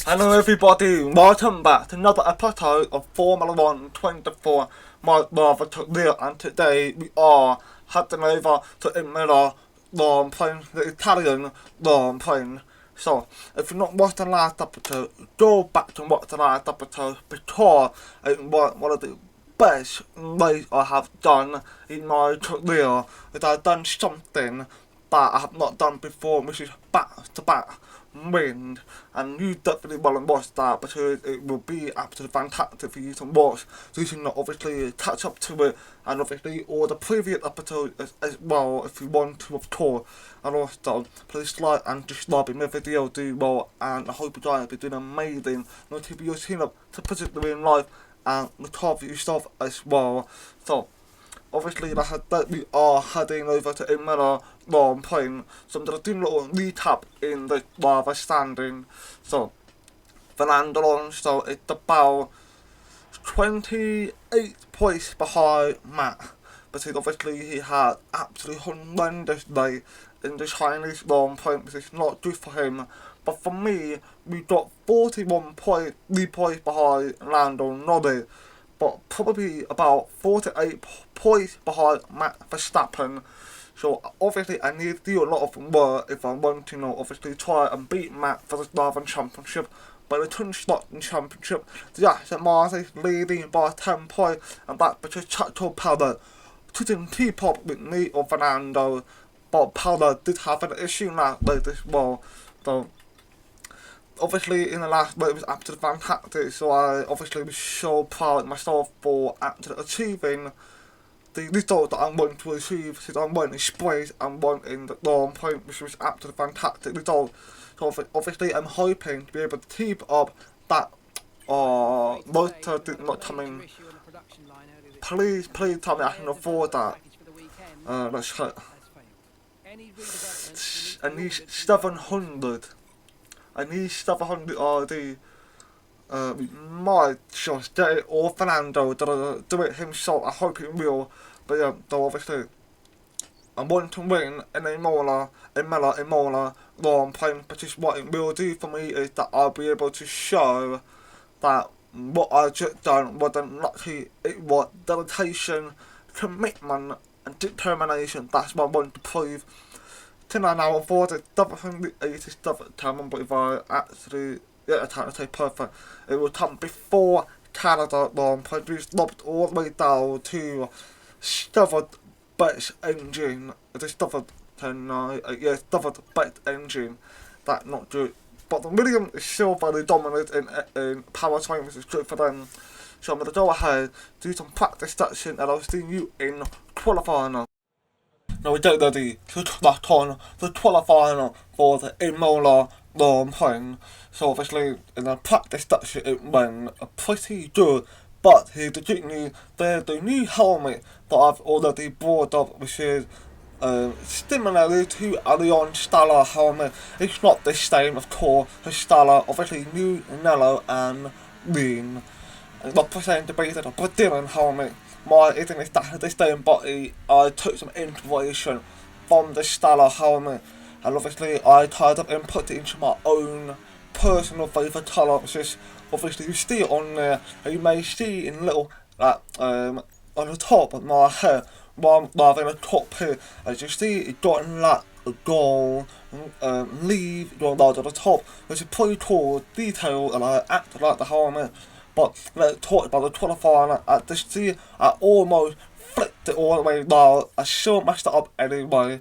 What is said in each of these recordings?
Hello everybody, welcome back to another episode of Formula 1 24. My brother Talia, and today we are heading over to Imola Grand Prix, the Italian Grand Prix. So, if you've not watched the last episode, go back and watch the last episode because it was one of the best races I have done in my career. That I've done something that I have not done before, which is back-to-back win, and you definitely want to watch that because it will be absolutely fantastic for you to watch, so you can obviously catch up to it, and obviously all the previous episodes as well if you want to, of course. And also please like and subscribe in the video, do well, and I hope you guys be doing amazing. Not to be your team up to positively in life and recover yourself as well. So obviously, like I said, we are heading over to Imola Grand Prix, so I'm going to do a little recap in the driver standing. So, Ferando, so it's about 28 points behind Matt, but obviously he had absolutely horrendous day in the Chinese Grand Prix, which is not good for him. But for me, we got 41 points, 3 points behind Lando Norris, but probably about 48 points behind Max Verstappen. So obviously I need to do a lot of work if I want to, obviously try and beat Max for the Driving Championship. But the Constructing Championship, the Aston Martin is leading by 10 points, and that's because Chateau Powder couldn't keep up with me or Fernando. But Powder did have an issue last race as well. So obviously in the last race it was absolutely fantastic, so I obviously was so proud of myself for actually achieving the result that I'm wanting to achieve, since I'm wanting sprays and wanting the Grand Prix, which was absolutely fantastic result. So obviously I'm hoping to be able to keep up that motor did not come in. Please tell me I can afford that. Let's cut. I need 700. I need 700 RD. We might just get it, or Ferando do it himself. I hope he will. But yeah, though obviously I want to win in Imola Grand Prix, because what it will do for me is that I'll be able to show that what I just done wasn't lucky, it was dedication, commitment and determination. That's what I want to prove. Can I now afford it? 787 time, but if I actually, yeah, I can't say perfect. It will come before Canada Grand Prix. We stopped all the way down to Stufford Best Engine. It is Stufford, Stufford Best Engine. That's not good. But the Williams is still very dominant in powertrain, which is good for them. So I'm going to go ahead, do some practice session, and I'll see you in qualifying now. Now we get ready to start on the qualifying for the Imola Grand Prix. So obviously in the practice session it went pretty good, but here's the good news, there's the new helmet that I've already brought up, which is similar to Allianz Stella helmet. It's not the same, of course, as Stella, obviously new, yellow and green. It's represented by the Brazilian helmet. My isn't exactly the same, but I took some inspiration from the Stella helmet, and obviously I tied up and put it into my own personal favourite colour, which is obviously you see it on there, and you may see in little on the top of my hair, rather than the top here, as you see it got in like a gold leaf going down to the top, which is pretty cool detail, and I actually like the helmet. But let's talk about the qualifying. At this see, I almost flipped it all the way down. I still messed it up anyway,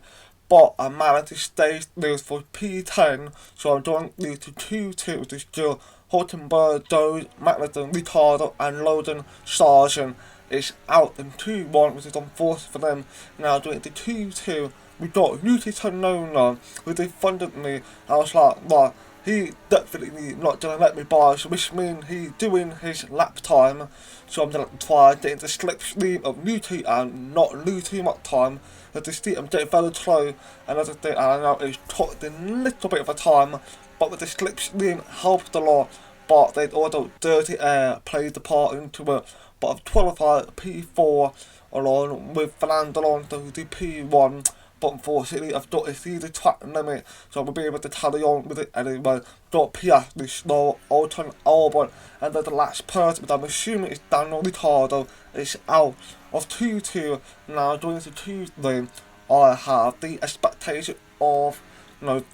but I managed to stay still for P10, so I'm going to 2-2, which is still Hülkenberg, Doge, Magnussen, Ricciardo, and Logan Sargent is out in 2-1, which is unfortunate for them. Now doing it to 2-2, we got Yuki Tsunoda, who defended me. I was like, right, he definitely not gonna let me by, so which means he's doing his lap time. So I'm gonna try getting the slipstream of Luty and not lose too much time. As you see, I'm getting very slow, and as I say, I know it's took a little bit of a time, but with the slipstream helped a lot. But they also dirty air played the part into it. But I've qualified P4 along with Ferando Alonso to P1. But unfortunately I've got to see the track limit, so I will be able to carry on with it anyway. Piastri slow out on Albon, and then the last person, but I'm assuming it's Daniel Ricciardo, is out of 2-2. Now going to Tuesday, I have the expectation of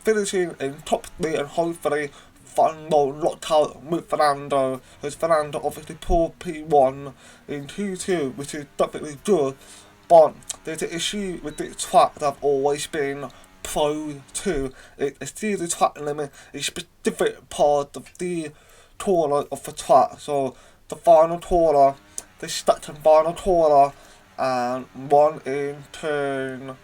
finishing in top 3 and hopefully Ferando locked out with Ferando, because Ferando obviously pulled P1 in 2-2, which is definitely good, but there's an issue with the track that I've always been pro to. It's the track limit, a specific part of the tour of the track, so the final tour, the second final tour, and one in turn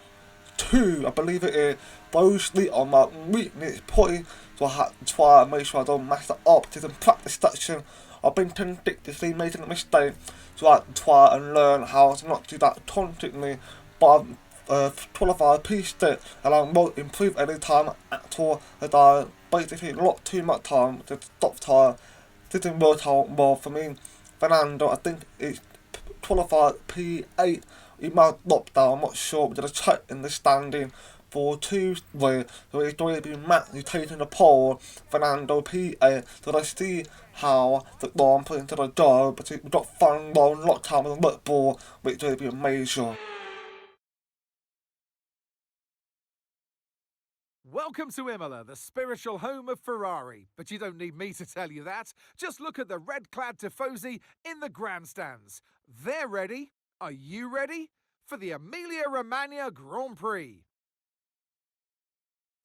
2, I believe it is. Those three are my weakness point, so I have to try and make sure I don't mess that up. It's in practice section, I've been continuously making a mistake, so I have to try and learn how to not do that constantly. But I've qualified P6, and I won't improve any time at all, as I basically lost too much time to stop time. Didn't work out well for me. Fernando, I think it's qualified P8. He might have dropped down, I'm not sure, but did a check in the standing for Tuesday. So it's going to be Matt who's taking the pole, Fernando P8. So let's see how the Grand Prix into the go. But we've got Ferrando locked out with a Red Bull, which will be major. Welcome to Imola, the spiritual home of Ferrari. But you don't need me to tell you that. Just look at the red-clad Tifosi in the grandstands. They're ready. Are you ready? For the Emilia-Romagna Grand Prix.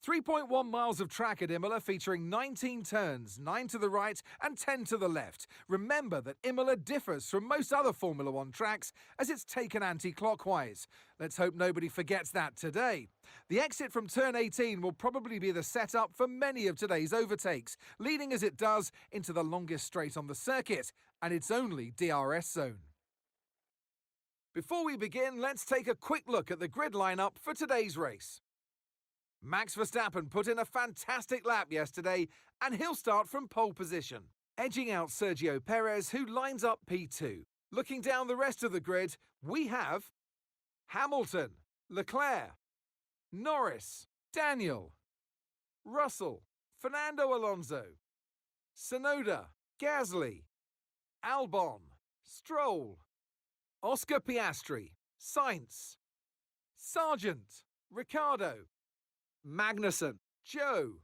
3.1 miles of track at Imola featuring 19 turns, 9 to the right and 10 to the left. Remember that Imola differs from most other Formula One tracks as it's taken anti-clockwise. Let's hope nobody forgets that today. The exit from turn 18 will probably be the setup for many of today's overtakes, leading as it does into the longest straight on the circuit and its only DRS zone. Before we begin, let's take a quick look at the grid lineup for today's race. Max Verstappen put in a fantastic lap yesterday, and he'll start from pole position, edging out Sergio Perez, who lines up P2. Looking down the rest of the grid, we have Hamilton, Leclerc, Norris, Daniel, Russell, Fernando Alonso, Tsunoda, Gasly, Albon, Stroll, Oscar Piastri, Sainz, Sargent, Ricciardo, Magnussen, Joe,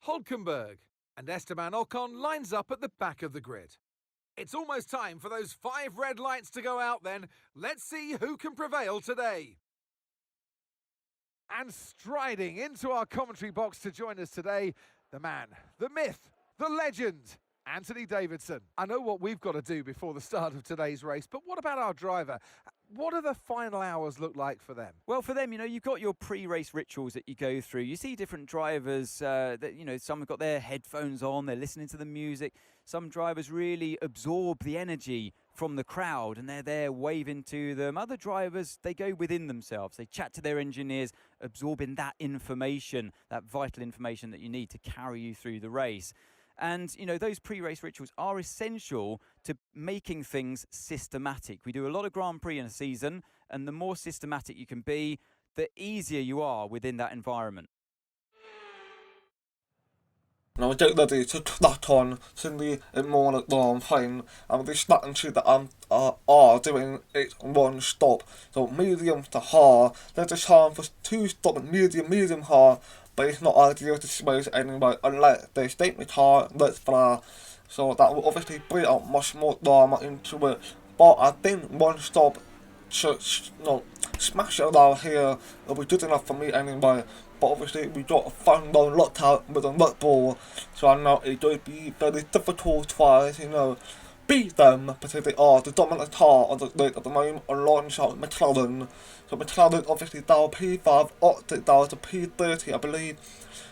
Hulkenberg, and Esteban Ocon lines up at the back of the grid. It's almost time for those 5 red lights to go out then. Let's see who can prevail today. And striding into our commentary box to join us today, the man, the myth, the legend, Anthony Davidson. I know what we've got to do before the start of today's race, but what about our driver? What do the final hours look like for them? Well, for them, you've got your pre-race rituals that you go through. You see different drivers that, some have got their headphones on, they're listening to the music. Some drivers really absorb the energy from the crowd and they're there waving to them. Other drivers, they go within themselves. They chat to their engineers, absorbing that information, that vital information that you need to carry you through the race. And, those pre-race rituals are essential to making things systematic. We do a lot of Grand Prix in a season, and the more systematic you can be, the easier you are within that environment. Now we get ready to crack on to the Imola Grand Prix, and we're starting to that are doing it one stop. So medium to hard, there's a chance for 2 stop medium hard, but it's not ideal to space anyway unless they state it hard, let's fly. So that will obviously bring out much more drama into it. But I think one stop should smash it around here, it'll be good enough for me anyway. But obviously we got a fun down locked out with a Red Bull, so I know it's going to be very difficult to try, beat them, because they are the dominant car on the grid at the moment alongside McLaren. So McLaren obviously down P5, Octet down to P30 I believe.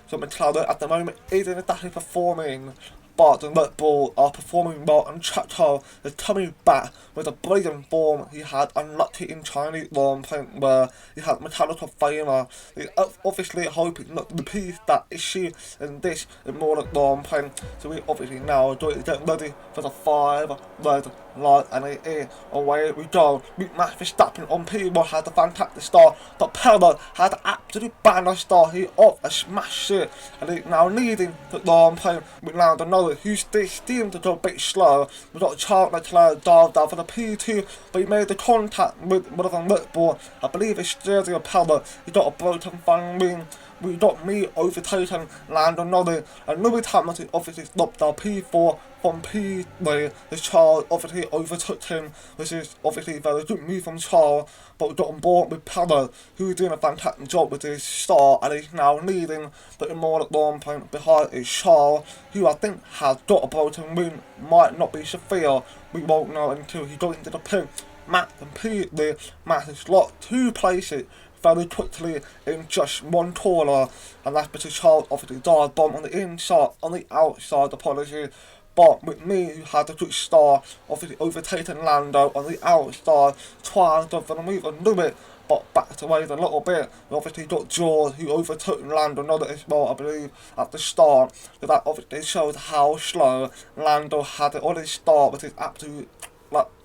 So McLaren at the moment isn't exactly performing but the Red Bull are performing well on track trial. Is coming back with a brilliant form he had unlucky in Chinese Grand Prix where he had mechanical failure. He's obviously hoping not to repeat that issue in this Imola Grand Prix, so we obviously now doing get ready for the 5 red light, and it is away we go. Max Verstappen on P1 had a fantastic start, but Perez had an absolute banner start. He off a smash it, and he's now leading the Grand Prix with Lando Norris, who's still to go a bit slow. We got Charles Leclerc dive down for the P2, but he made the contact with one of them Red Bull. I believe it's Sergio Perez. He got a broken front wing. We got me overtaking Lando Norris, and Lewis Hamilton obviously stopped our P4 from P3. The Charles obviously overtook him, which is obviously a very good move from Charles, but we got on board with Perez, who's doing a fantastic job with his start, and he's now leading the Imola Grand Prix. Behind is Charles, who I think has got a broken wing, might not be severe. We won't know until he goes into the pit. Max and P3, Max has lost 2 places very quickly in just one corner, and that's because Charles obviously died bomb on the inside, on the outside, apologies. But with me, who had a good start, obviously overtaking Lando on the outside, trying to move and do it, but backed away a little bit. We obviously got George, who overtook Lando Norris as well, I believe, at the start. So that obviously shows how slow Lando had it on his start, which is absolutely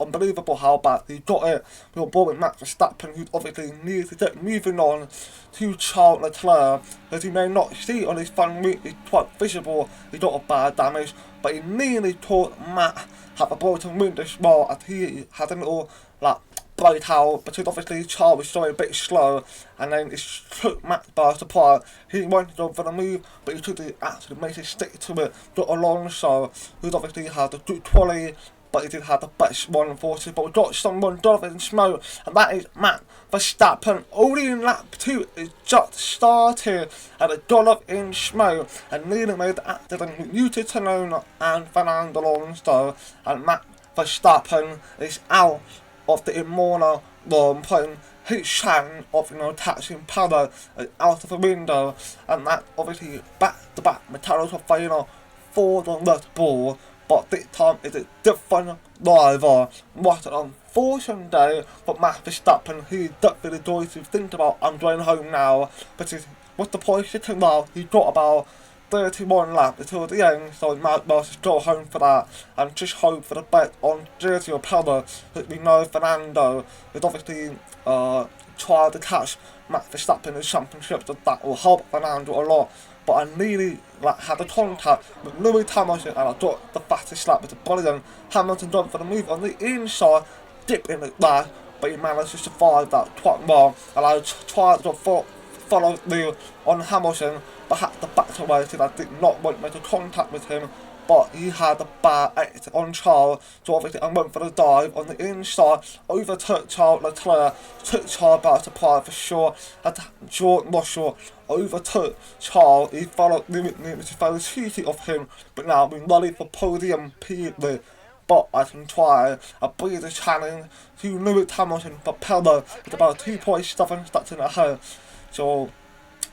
unbelievable how bad he got it. We were born with Max Verstappen, who obviously needs to get moving on to Charles Leclerc, as you may not see on his front wing. It's quite visible. He got a bad damage, but he nearly taught Matt have a broken wing as well, as he had a little breakout, because obviously Charles was showing a bit slow, and then it took Max by surprise. He wanted to go for the move, but he took the actually made him stick to it. Got Alonso, who's obviously had a good quality, but he did have the best one, unfortunately. But we got someone in smoke, and that is Max Verstappen. Only in lap 2 is just started, and a in smoke, and nearly made the accident with Yuta Tsunoda and Ferando Alonso, and Max Verstappen is out of the Imola Grand Prix. His chance of touching Perez out of the window, and that obviously back-to-back mechanical failure for the Red Bull. But this time it's a different driver. What an unfortunate day for Max Verstappen. He doesn't really do to think about, I'm going home now, because with the point sitting well, he got about 31 laps until the end, so he might well just go home for that and just hope for the best on Sergio Perez, that we know Ferando is obviously tried to catch Max Verstappen in the championship, so that will help Ferando a lot. But I nearly had a contact with Lewis Hamilton, and I got the fastest lap with the brilliant. Hamilton done for the move on the inside, dip in the grass, but he managed to survive that quite well. And I tried to follow through on Hamilton, but had to back away because I did not want to make a contact with him. But he had a bad exit on Charles, so obviously I went for the dive on the inside, overtook Charles Leclerc, took Charles by surprise for sure, and George Russell overtook Charles. He followed which is very cheeky of him, but now we're ready for podium P3. But I can try a breather challenge to Lewis Hamilton, but Perez is about 2.7 steps ahead. So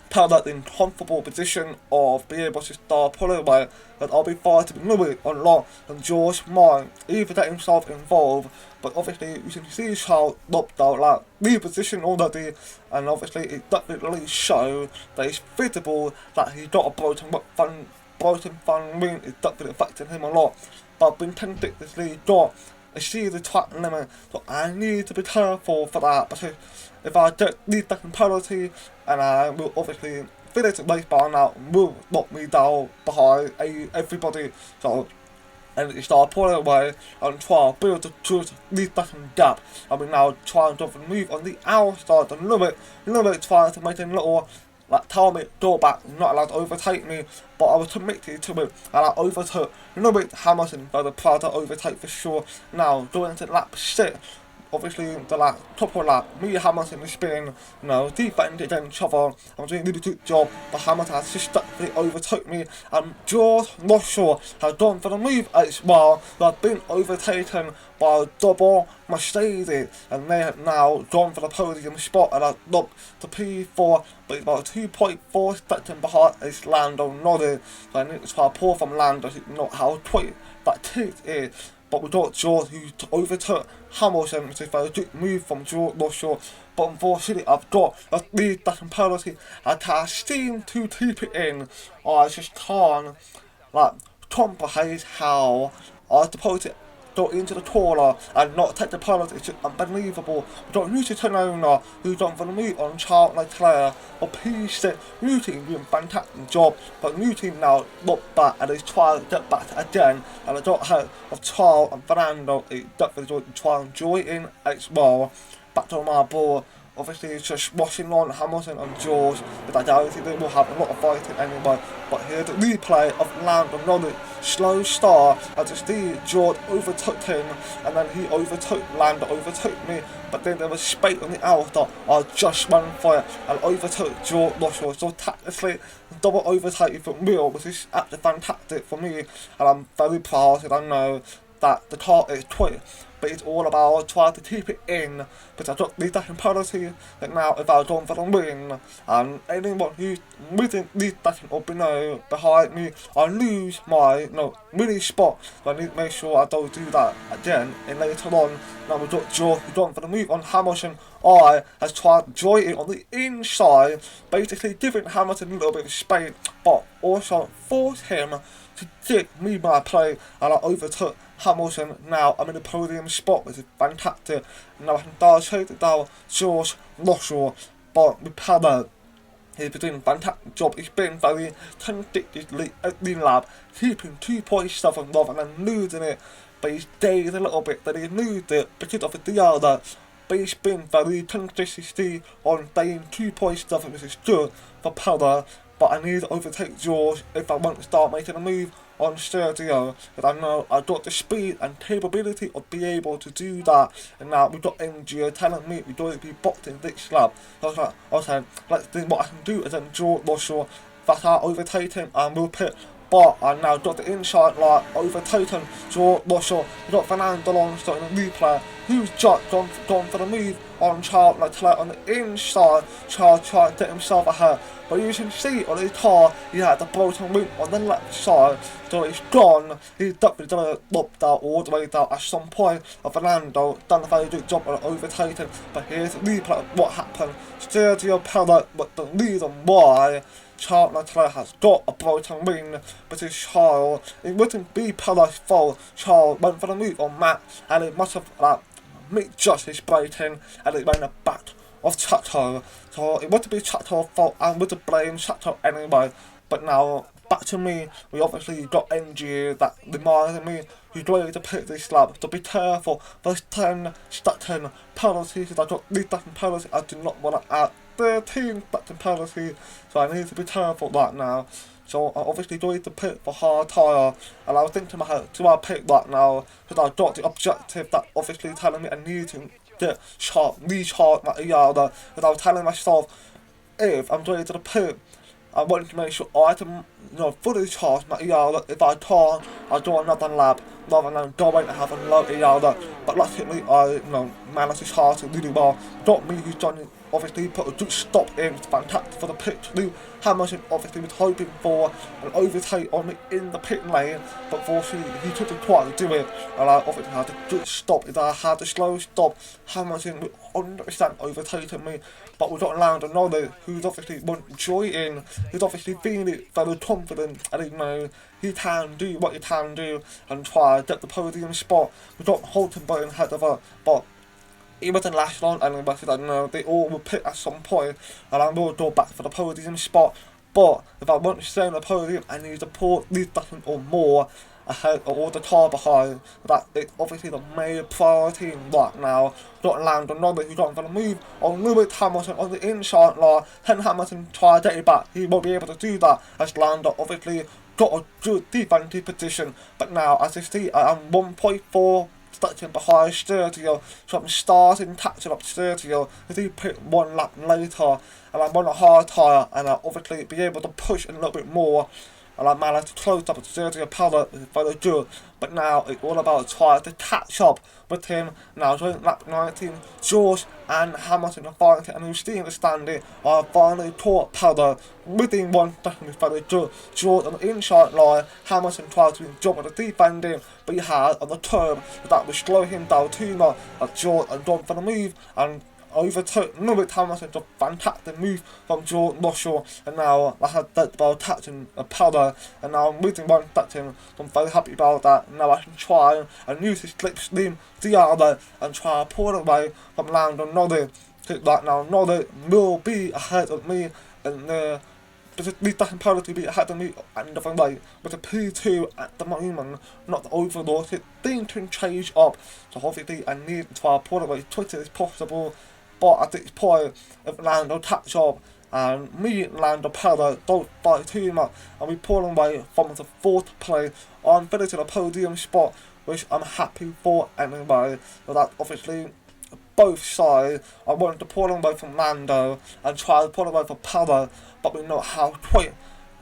Perez in comfortable position of being able to start pulling away, and I'll be fighting Lewis on long, and George might either get himself involved, but obviously you can see Charles knocked out repositioned already, and obviously it doesn't really show that it's visible that he got a broken front wing. It doesn't affect him a lot, but I've been tempted to see got I see the track limit, so I need to be careful for that, because if I get the second penalty, and I will obviously finish the race by now, will knock me down behind everybody. So, and it started pulling away and trying to build the second gap. I mean, now trying to move on the outside, and Lewis trying to make a little tell me, go back, you're not allowed to overtake me, but I was committed to it, and I overtook Lewis Hamilton, by the proud to overtake for sure. Now, going into lap 6, obviously the last couple of laps, me and Hamilton has been, defending against each other. I'm doing a really good job, but Hamilton has just overtook me, and George Russell has gone for the move as well. They've been overtaken by a double Mercedes, and they have now gone for the podium spot, and I've looked to P4, but it's about 2.4 seconds behind is Lando Norris. So I need to try to pull from Lando, not how quick that tick is. But we got George who overtook Hamilton, which is a very good move from George Russell. But unfortunately, I've got a 3-second penalty. I can't seem to keep it in. I just can't, comprehend how I was supposed to go into the corner and not take the penalty. It's just unbelievable. We got Lucy Tonona, who's done for the move on Charles Leclerc, or P6. Lucy doing a fantastic job, but Lucy now look back and is trying to get back again, and I got help of Charles and Ferando. It's definitely trying to join in as well. Back to my ball. Obviously, it's just rushing on Hamilton and George, but I don't think they will have a lot of fighting anyway. But here's the replay of Lando Norris, slow start, as you see George overtook him, and then he overtook Lando, overtook me, but then there was space on the outer. I just went for it and overtook George Russell. So tactically, double overtaking from Will, which is actually fantastic for me, and I'm very proud, and I know that the car is quick, but it's all about trying to keep it in, because I got the second penalty, that now if I don't for the win, and anyone who's within the second or below behind me, I lose my winning spot, so I need to make sure I don't do that again, and later on, now we got George who's gone for the move on Hamilton. I has tried to join it on the inside, basically giving Hamilton a little bit of space, but also force him to give me my play, and I overtook Hamilton. Now I'm in the podium spot, which is fantastic. Now I can chase down George Russell, but with Ferando, he's been doing a fantastic job. He's been very tentatively at the lap, keeping 2.7 rather than losing it, but he's dazed a little bit that he losed it because of the other. But he's been very consistent on staying 2.7, which is good for Ferando. But I need to overtake George if I want to start making a move on Sergio, because I know I've got the speed and capability of being able to do that. And now we've got NGO telling me we're going to be boxing this lap. So I was like, okay, let's do what I can do, and then George Russell, that I overtake him and we'll pit. But I now got the inside line, overtaken George Russell. We've got Ferando Alonso in the replay, who's just gone for the move on Charles Leclerc on the inside. Charles trying to get himself ahead, but you can see on his car he had the broken wing on the left side, so he's gone. He's definitely going to look down all the way down at some point. Ferando done a very good job on overtaking, but here's the replay of what happened. Sergio Perez, but the reason why Charles Leclerc has got a broken wing, but his Charles, it wouldn't be Perez's fault. Charles went for the move on Max, and it must have made justice braking, and it went back of Chateau. So it wouldn't be Chateau's fault, and would have blamed Chateau anyway. But now back to me. We obviously got NG that reminded me you're going to pick this lap, so be careful. There's 10 second penalties. I got these second penalties. I do not want to add 13 second penalties, so I need to be careful right now. So I obviously going to pick for hard tyre, and I was thinking to myself, do I pick that now? Because I got the objective that obviously telling me I need to get recharge my Imola. Because I was telling myself, if I'm going to the pit, I want to make sure I can, fully charge my Imola. If I can't, I'll do another lap rather than going and having low Imola. But luckily, I, managed to charge it really well. Got me who's done obviously put a good stop in. It's fantastic for the pit to do. Hamilton obviously was hoping for an overtake on me in the pit lane, but fortunately he took the try to do it, and I obviously had a good stop. If I had a slow stop, Hamilton would 100% overtaking me. But we've got Lando Norris, who's obviously won't join in. He's obviously feeling very confident, and he can do what he can do and try to get the podium spot. We've got Hulkenberg ahead of her, but it wasn't last long, and they all will pit at some point, and I will go back for the podium spot. But if I want to stay on the podium, I need to pull these seconds or more ahead of all the car behind. That is obviously the main priority right now. Got Lando Norris, who's going for the move on Lewis Hamilton on the inside line. Can Hamilton try to get it back? He won't be able to do that, as Lando obviously got a good defensive position. But now, as you see, I am 1.4 starting behind Sergio, so I'm starting catching up Sergio as he put one lap later, and I'm on a hard tyre, and I'll obviously be able to push a little bit more, and I managed to close up Sergio Powder if I do. But now it's all about trying to catch up with him. Now during lap 19, George and Hamilton are finally, and you see in the standing, I finally caught Powder within 1 second if I do. George on the inside line, Hamilton tried to jump on the defending, but he had on the curb, that would slow him down too much. George and John for the move, and overtook Lewis Hamilton. A fantastic move from George Russell, and now I had that ball touching a Powder, and now I'm within 1 second, so I'm very happy about that. Now I can try and use his slipstream the other and try to pull away from Lando Norris. Right now Norris will be ahead of me, and the second penalty be ahead of me and the way with a P2 at the moment, not the overlord. It things can change up, so obviously I need to try to pull away as quickly as possible. But at this point, if Lando catch up and me and Lando Powder don't fight too much, and we pull away from the 4th place, I'm finishing a podium spot, which I'm happy for anyway. So that's obviously both sides. I wanted to pull away from Lando and try to pull away from Powder, but we know how quick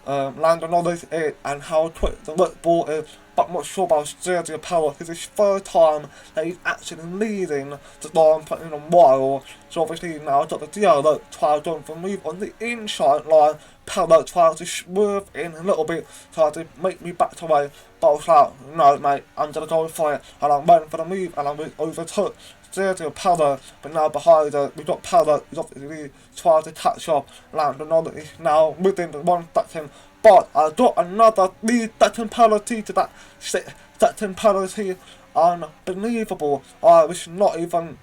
Lando Norris is and how quick the Red Bull is. But I'm not sure about Sergio Powder, because it's his 3rd time that he's actually leading the Grand Prix in a while. So obviously now I've got the other try to move on the inside line. Powder trying to swerve in a little bit, trying to make me back away. But I was like, no mate, I'm gonna go for it. And I went for the move and I overtook Sergio Powder, but now behind her, we've got Powder, who's obviously trying to catch up. Lando Norris is now within the 1 second. But I got another lead second penalty to that second penalty. Unbelievable. I was not even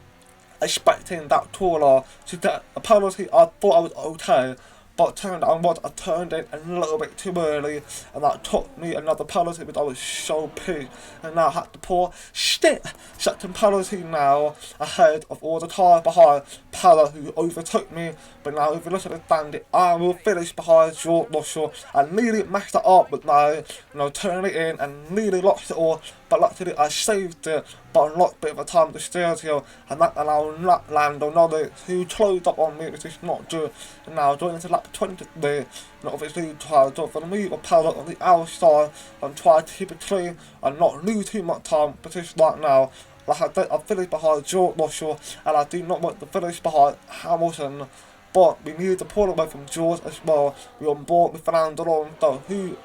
expecting that taller to get a penalty. I thought I was okay, but turned out I turned it a little bit too early, and that took me another penalty, but I was so pissed, and now I had to pour second penalty now ahead of all the cars behind Powder, who overtook me. But now if you look at the standing, I will finish behind George Russell. I nearly messed it up with my, turning it in and nearly lost it all, but luckily I saved it. But I lost a bit of a time to Sergio, and that allowed Lando Norris, who closed up on me, which is not good. And now going into lap 23, and obviously try to go for the move of Powder on the outside and try to keep it clean and not lose too much time. But it's right now, like I said, I finished behind George Russell, and I do not want to finish behind Hamilton. But we need to pull away from George as well. We're on board with Ferando, who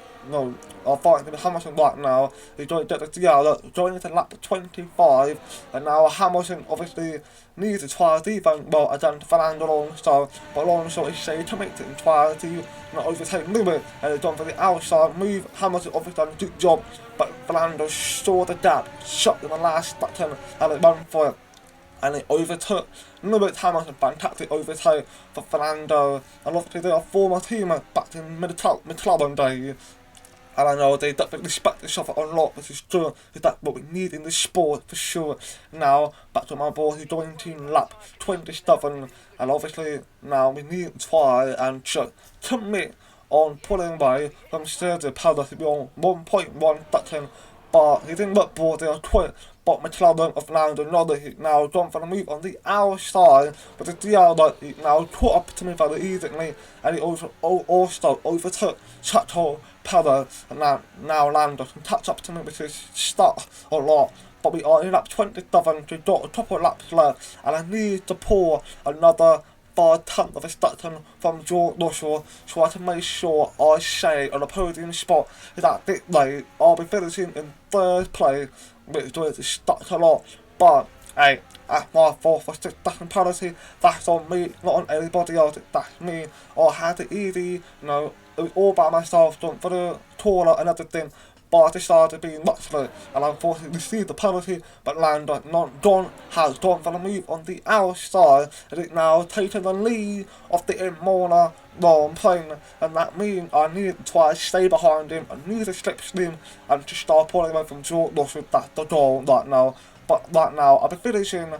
are fighting with Hamilton right now. He's going to get the DL, going into lap 25, and now Hamilton obviously needs to try to defend well against Ferando Alonso, but Alonso is saying to make it and try to overtake Lewis, and he's gone for the outside move. Hamilton obviously done a good job, but Ferando saw the gap, shot in the last second, and it went for it. And it overtook Lewis Hamilton. Fantastic overtake for Ferando, and obviously they are former teammates back in McLaren days. And I know they definitely respect each other a lot, which is true, because that's what we need in this sport for sure. Now, back to my boy who's going to lap 27, and obviously now we need to try and commit on pulling away from Sergio Powder to be on 1.1 second, but he didn't look bored, they are quick. But McLaren of Lando Norris is now gone for the move on the outside, but the DL is now caught up to me very easily, and he also overtook Chateau Powder, and now Lando can catch up to me, which is stuck a lot. But we are in lap 27, to got a couple of laps left, and I need to pour another 5/10 of a second from George Russell, so I can make sure I stay on the podium spot. That this way, I'll be finishing in 3rd place, which is stuck a lot. But hey, that's my 4th or 6th second penalty. That's on me, not on anybody else. That's me. I had it easy, it was all by myself, done for the taller and everything. But I decided to be much, and unfortunately received the penalty, but Lando has gone for the move on the outside, and it's now taken the lead of the Imola Grand Prix, and that means I need to try to stay behind him, I need to slipstream, and to start pulling away from George Russell. That's the goal right now. But right now, I'll be finishing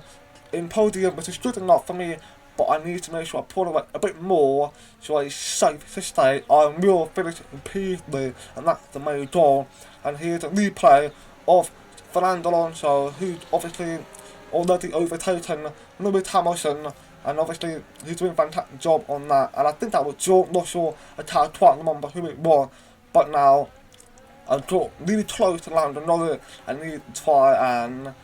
in podium, which is good enough for me, but I need to make sure I pull away a bit more, so it's safe to stay. I will finish in P3, and that's the main goal. And here's a replay of Ferando Alonso, who's obviously already overtaken Lewis Hamilton, and obviously he's doing a fantastic job on that. And I think that was George Russell, I can't remember who it was, but now I'm really close to Lando Norris. I need to try and,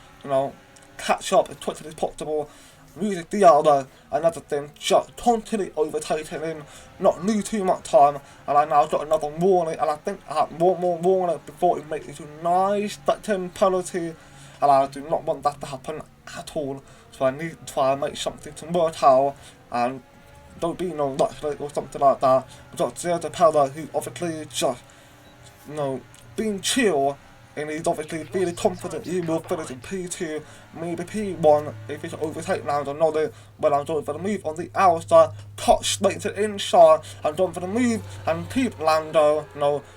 catch up as quickly as possible. Music the other, another thing, just constantly overtaking him, not lose too much time, and I now got another warning, and I think I have one more warning before it makes it a nice penalty, and I do not want that to happen at all, so I need to try and make something to work out, and don't be no lucky or something like that. We've got Sergio Perez, who obviously just, being chill, and he's obviously feeling confident he will finish in P2, maybe P1 if he can overtake Lando Norris. When I'm going for the move on the outside, touch straight to the inside, I'm going for the move and keep Lando,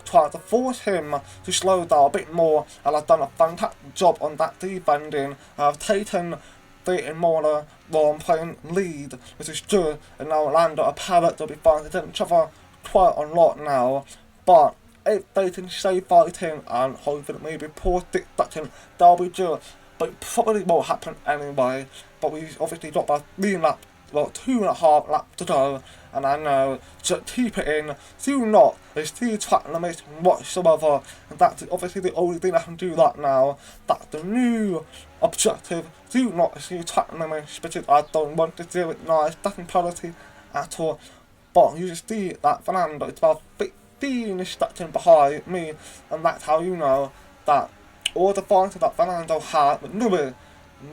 trying to force him to slow down a bit more, and I've done a fantastic job on that defending. I've taken the Imola Grand Prix lead, which is good, and now Lando and Perez will be fighting each other quite a lot now, but if they can stay fighting and hopefully maybe poor distraction, that'll be good. But it probably won't happen anyway. But we obviously got about 2.5 laps to go, and I know just keep it in, do not, there's 3 track limits whatsoever, and that's obviously the only thing I can do that now. That's the new objective, do not see track limits, because I don't want to deal with nice stacking penalty at all. But you just see that Fernando, it's about 15 stacking behind me, and that's how you know that all the fighting that Ferando had with Lewis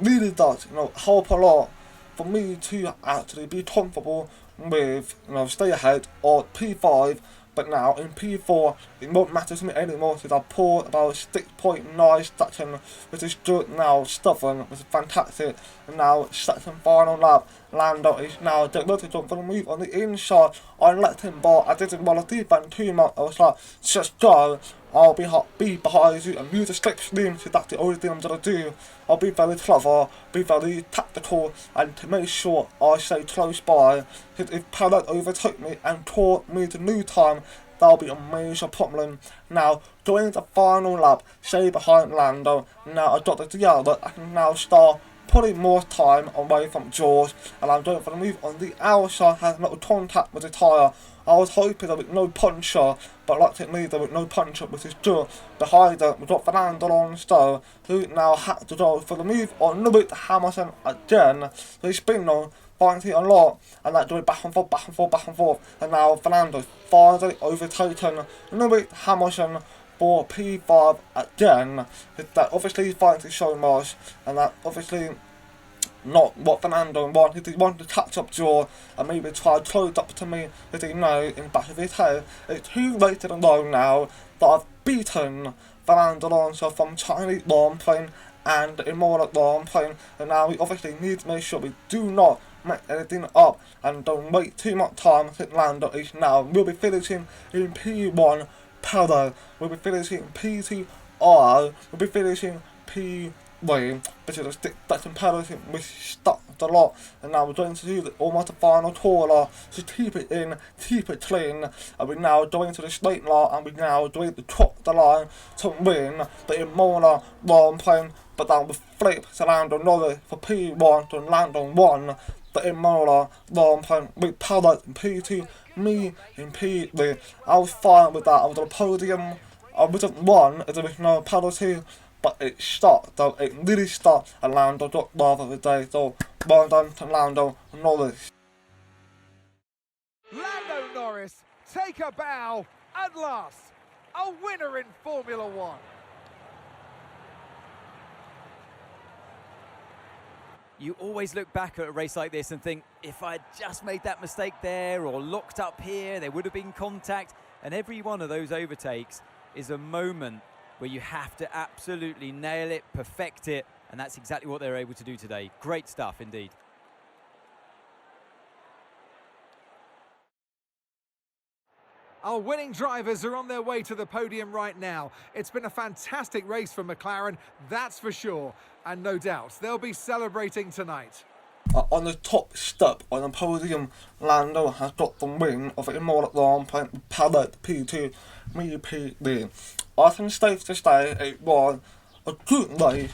really does, help a lot for me to actually be comfortable with, stay ahead or P5. But now in P4, it won't matter to me anymore, because I've pulled about 6.9 stacking, which is good now. Stubborn, which is fantastic. And now, stacking final lap. Lando is now ready to jump for the move on the inside. I let him ball. I didn't want to defend too much. I was like, just go. I'll be behind you and use the slipstream, so that's the only thing I'm gonna do. I'll be very clever, be very tactical, and to make sure I stay close by. Because if Perez overtook me and taught me to new time, that'll be a major problem. Now, going to the final lap, stay behind Lando. Now I've got the yellow, I can now start putting more time away from George, and I'm going for the move on the outside, has no contact with the tyre. I was hoping there would be no puncher, but luckily there was no puncher, which is good. Behind it, we've got Ferando Alonso, who now had to go for the move on Lewis Hamilton again. So he's been fighting a lot, and that going back and forth, and now Fernando finally overtaken Lewis Hamilton for P5 again. That obviously he's fighting so much, and that obviously not what Fernando wanted. He wanted to catch up George and maybe try to close up to me, because he knows in the back of his head it's too late to know now that I've beaten Ferando Alonso from Chinese Grand Prix and Imola Grand Prix, and now we obviously need to make sure we do not make anything up and don't wait too much time, since Lando is now will be finishing in P1, Perez will be finishing P2, I will be finishing P1. Because of the stacking penalty, we stopped a lot, and now we're going to do almost the final corner, so keep it in, keep it clean, and we're now going to the straight line, and we're now doing the top of the line to win the Imola Grand Prix, but then we flip to Lando Norris for P1 to Lando 1, the Imola Grand Prix with Perez in P2, me in P3. I was fine with that. I was on the podium, I wasn't won as there was no penalty, but it stopped, though. It really stopped, and Lando got love of the day, so well done to Lando Norris. Lando Norris, take a bow, at last, a winner in Formula One. You always look back at a race like this and think, if I'd just made that mistake there or locked up here, there would have been contact. And every one of those overtakes is a moment where you have to absolutely nail it, perfect it, and that's exactly what they're able to do today. Great stuff indeed. Our winning drivers are on their way to the podium right now. It's been a fantastic race for McLaren, that's for sure. And no doubt, they'll be celebrating tonight. On the top step on the podium, Lando has got the win of the Imola Grand Prix, Perez P2, me P3. I think safe to say it was a good race.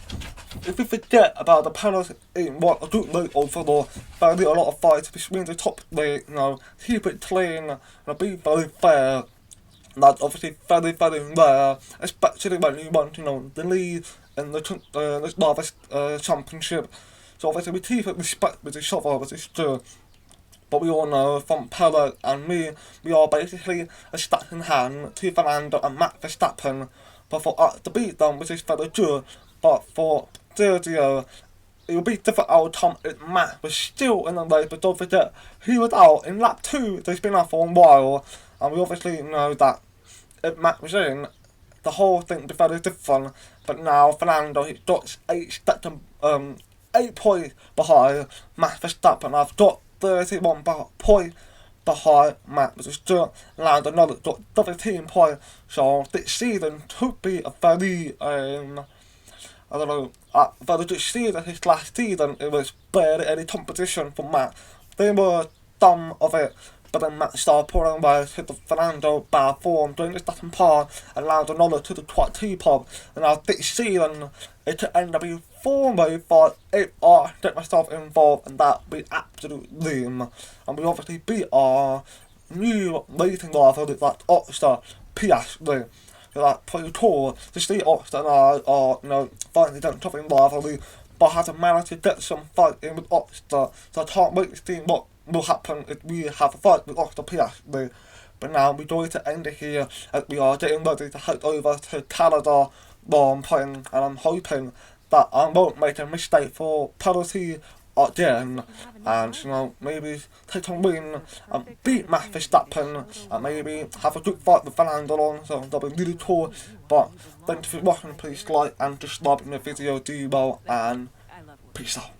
If we forget about the penalty, it was a good race overall. Very a lot of fights between the top three, keep it clean, be very fair. That's obviously very, very rare, especially when you want, the lead in the Novice Championship. So obviously we keep it respect with each other, which is true. But we all know from Perez and me, we are basically a stack in hand to Ferando and Max Verstappen. But for us to beat them, which is very true, but for Sergio, it would be different outcome if Max was still in the race, but don't forget, he was out in lap 2, so he's been out for a while, and we obviously know that if Max was in, the whole thing would be very different. But now Ferando, he got 8 points behind Max Verstappen. I've got 31 points behind Max, which is still land another got 17 points. So this season could be a very I don't know, very good season. His last season it was barely any competition for Max. They were dumb of it. But then Max started pulling away to the Ferando bad form during the second part and allowed another to the quite T-pop. And now this season, it could end up being 4-way fight if I get myself involved, and that would be absolute dream. And we obviously beat our new racing rival, like Oxter Piastri. So that's pretty cool to see Oxter and I finally done something rivalry, but I had to manage to get some fight in with Oxter, so I can't wait to see what will happen if we have a fight with Oxter Piastri. But now we're going to end it here as we are getting ready to head over to Canada where I'm playing, and I'm hoping that I won't make a mistake for penalty again, and maybe take a win and beat Max Verstappen and maybe have a good fight with Ferando Alonso. That'll be really cool. But thank you for watching, please like and subscribe in the video, do well, and peace out.